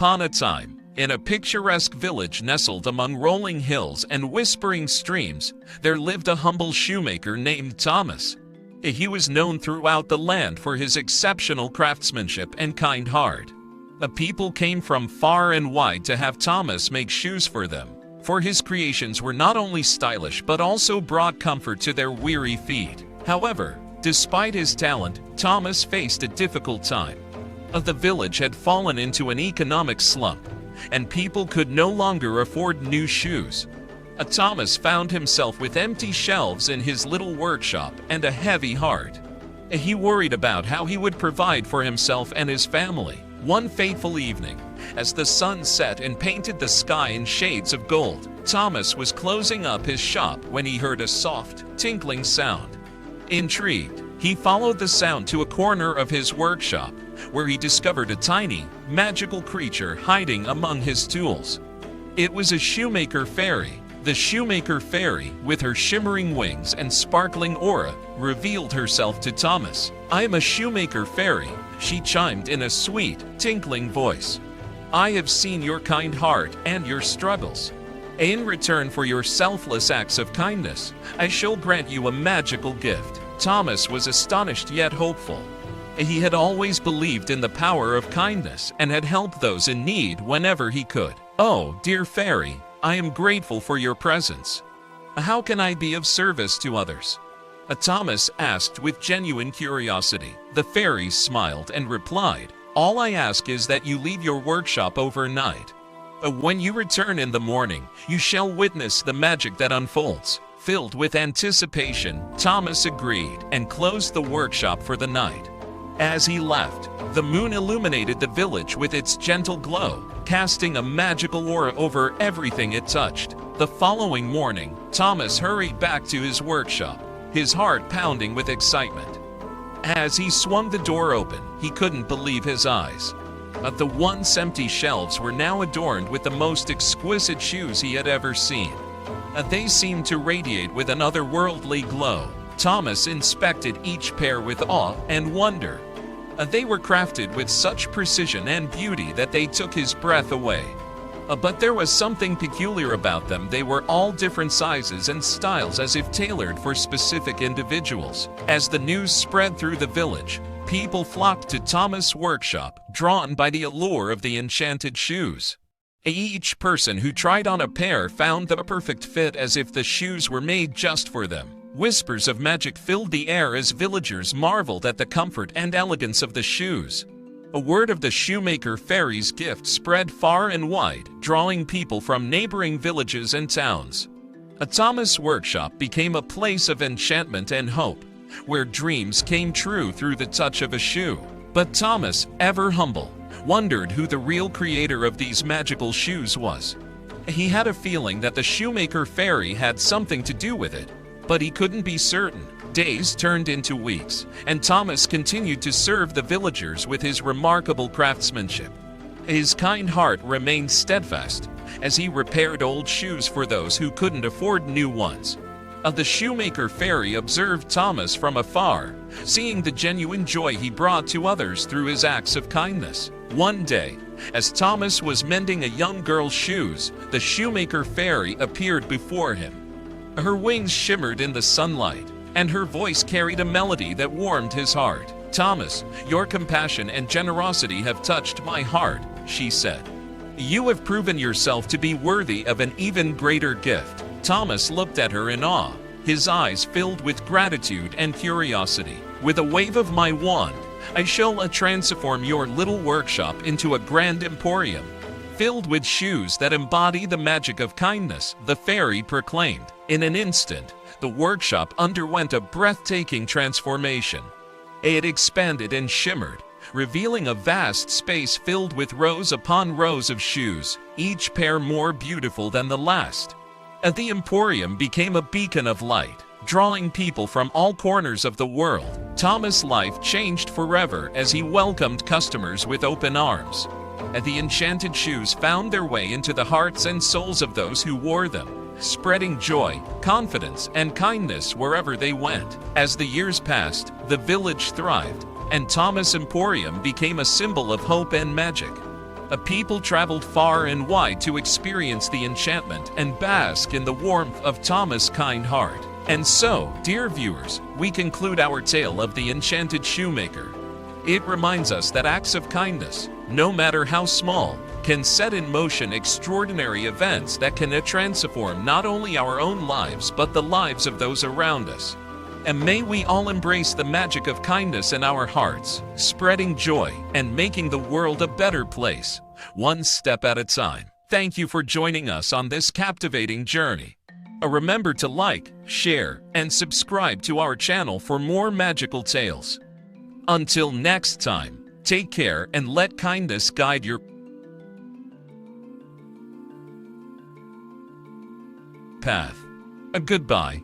Upon a time, in a picturesque village nestled among rolling hills and whispering streams, there lived a humble shoemaker named Thomas. He was known throughout the land for his exceptional craftsmanship and kind heart. The people came from far and wide to have Thomas make shoes for them, for his creations were not only stylish but also brought comfort to their weary feet. However, despite his talent, Thomas faced a difficult time. The village had fallen into an economic slump, and people could no longer afford new shoes. Thomas found himself with empty shelves in his little workshop and a heavy heart. He worried about how he would provide for himself and his family. One fateful evening, as the sun set and painted the sky in shades of gold, Thomas was closing up his shop when he heard a soft, tinkling sound. Intrigued, he followed the sound to a corner of his workshop, where he discovered a tiny, magical creature hiding among his tools. It was a shoemaker fairy. The shoemaker fairy, with her shimmering wings and sparkling aura, revealed herself to Thomas. "I am a shoemaker fairy," she chimed in a sweet, tinkling voice. "I have seen your kind heart and your struggles. In return for your selfless acts of kindness, I shall grant you a magical gift." Thomas was astonished yet hopeful. He had always believed in the power of kindness and had helped those in need whenever he could. "Oh, dear fairy, I am grateful for your presence. How can I be of service to others?" Thomas asked with genuine curiosity. The fairy smiled and replied, "All I ask is that you leave your workshop overnight. When you return in the morning, you shall witness the magic that unfolds." Filled with anticipation, Thomas agreed and closed the workshop for the night. As he left, the moon illuminated the village with its gentle glow, casting a magical aura over everything it touched. The following morning, Thomas hurried back to his workshop, his heart pounding with excitement. As he swung the door open, he couldn't believe his eyes. The once empty shelves were now adorned with the most exquisite shoes he had ever seen. They seemed to radiate with an otherworldly glow. Thomas inspected each pair with awe and wonder. They were crafted with such precision and beauty that they took his breath away. But there was something peculiar about them. They were all different sizes and styles, as if tailored for specific individuals. As the news spread through the village, people flocked to Thomas' workshop, drawn by the allure of the enchanted shoes. Each person who tried on a pair found the perfect fit, as if the shoes were made just for them. Whispers of magic filled the air as villagers marveled at the comfort and elegance of the shoes. A word of the shoemaker fairy's gift spread far and wide, drawing people from neighboring villages and towns. Thomas' workshop became a place of enchantment and hope, where dreams came true through the touch of a shoe. But Thomas, ever humble, wondered who the real creator of these magical shoes was. He had a feeling that the shoemaker fairy had something to do with it, but he couldn't be certain. Days turned into weeks, and Thomas continued to serve the villagers with his remarkable craftsmanship. His kind heart remained steadfast as he repaired old shoes for those who couldn't afford new ones. The shoemaker fairy observed Thomas from afar, seeing the genuine joy he brought to others through his acts of kindness. One day, as Thomas was mending a young girl's shoes, the shoemaker fairy appeared before him. Her wings shimmered in the sunlight, and her voice carried a melody that warmed his heart. "Thomas, your compassion and generosity have touched my heart," she said. "You have proven yourself to be worthy of an even greater gift." Thomas looked at her in awe, his eyes filled with gratitude and curiosity. "With a wave of my wand, I shall transform your little workshop into a grand emporium, filled with shoes that embody the magic of kindness," the fairy proclaimed. In an instant, the workshop underwent a breathtaking transformation. It expanded and shimmered, revealing a vast space filled with rows upon rows of shoes, each pair more beautiful than the last. The emporium became a beacon of light, drawing people from all corners of the world. Thomas' life changed forever as he welcomed customers with open arms. The enchanted shoes found their way into the hearts and souls of those who wore them, spreading joy, confidence, and kindness wherever they went. As the years passed, the village thrived, and Thomas' Emporium became a symbol of hope and magic. A people traveled far and wide to experience the enchantment and bask in the warmth of Thomas' kind heart. And so, dear viewers, we conclude our tale of the Enchanted Shoemaker. It reminds us that acts of kindness, no matter how small, can set in motion extraordinary events that can transform not only our own lives but the lives of those around us. And may we all embrace the magic of kindness in our hearts, spreading joy and making the world a better place, one step at a time. Thank you for joining us on this captivating journey. Remember to like, share, and subscribe to our channel for more magical tales. Until next time, take care and let kindness guide your path. Goodbye.